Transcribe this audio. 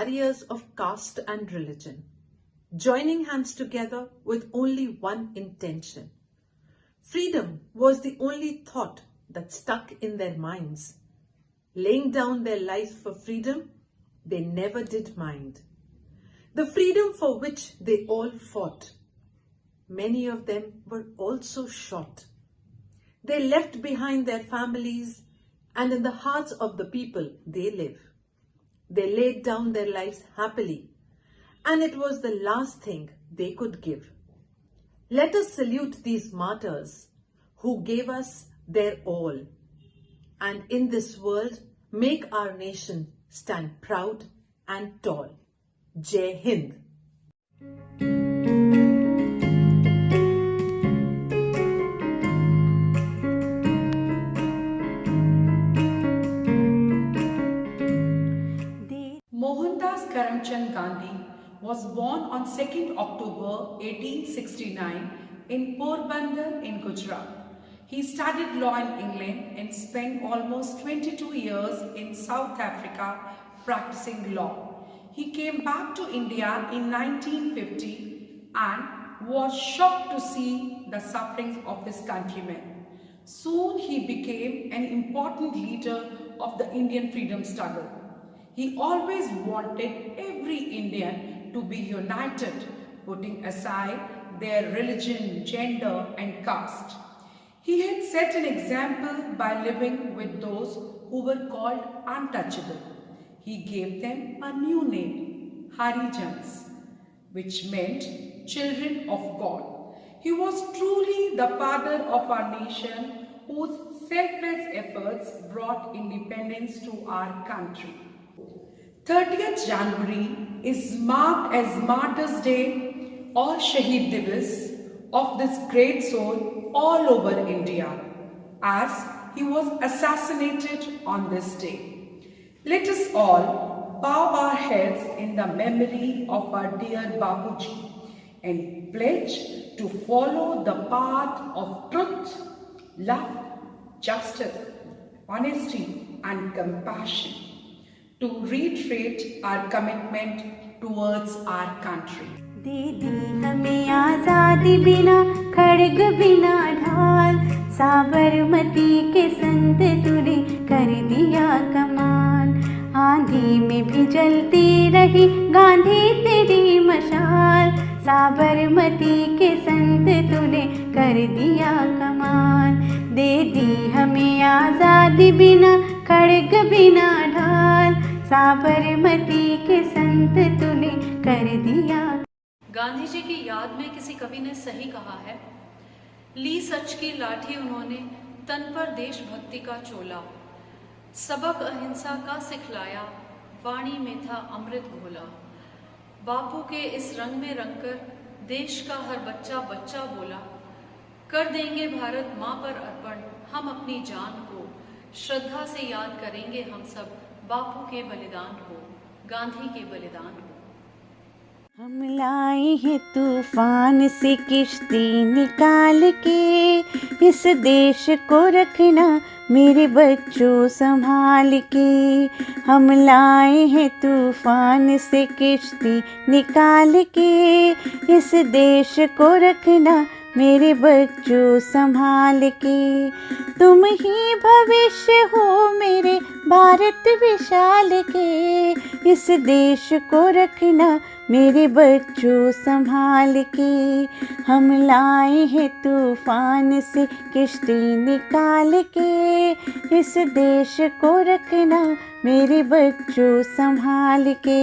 barriers of caste and religion, joining hands together with only one intention. Freedom was the only thought that stuck in their minds. Laying down their lives for freedom, they never did mind. The freedom for which they all fought. Many of them were also shot. They left behind their families, and in the hearts of the people they live. They laid down their lives happily, and it was the last thing they could give. Let us salute these martyrs who gave us their all, and in this world make our nation stand proud and tall. Jai Hind. Mohandas Karamchand Gandhi was born on 2nd October 1869 in Porbandar in Gujarat. He studied law in England and spent almost 22 years in South Africa practicing law. He came back to India in 1950 and was shocked to see the sufferings of his countrymen. Soon he became an important leader of the Indian freedom struggle. He always wanted every Indian to be united, putting aside their religion, gender and caste. He had set an example by living with those who were called untouchable. He gave them a new name, Harijans, which meant children of God. He was truly the father of our nation, whose selfless efforts brought independence to our country. 30th January is marked as Martyrs' Day or Shaheed Divas of this great soul all over India, as he was assassinated on this day. Let us all bow our heads in the memory of our dear Bapuji and pledge to follow the path of truth, love, justice, honesty and compassion, to reiterate our commitment towards our country. दे दी हमें आज़ादी बिना खड़ग बिना ढाल, साबरमती के संत तूने कर दिया कमाल। आंधी में भी जलती रही गांधी तेरी मशाल, साबरमती के संत तूने कर दिया कमाल। दे दी हमें आज़ादी बिना खड़ग बिना ढाल, साबरमती के संत तूने कर दिया। गांधी जी की याद में किसी कवि ने सही कहा है, ली सच की लाठी उन्होंने तन पर देशभक्ति का चोला, सबक अहिंसा का सिखलाया, वाणी में था अमृत घोला। बापू के इस रंग में रंगकर देश का हर बच्चा बच्चा बोला, कर देंगे भारत माँ पर अर्पण हम अपनी जान को, श्रद्धा से याद करेंगे हम सब बापू के बलिदान को, गांधी के बलिदान को। हम लाए हैं तूफान से किश्ती निकाल के, इस देश को रखना मेरे बच्चों संभाल के। हम लाए हैं तूफान से किश्ती निकाल के, इस देश को रखना मेरे बच्चों संभाल के। तुम ही भविष्य हो मेरे भारत विशाल के, इस देश को रखना मेरे बच्चों संभाल के। हम लाए हैं तूफान से किश्ती निकाल के, इस देश को रखना मेरे बच्चों संभाल के।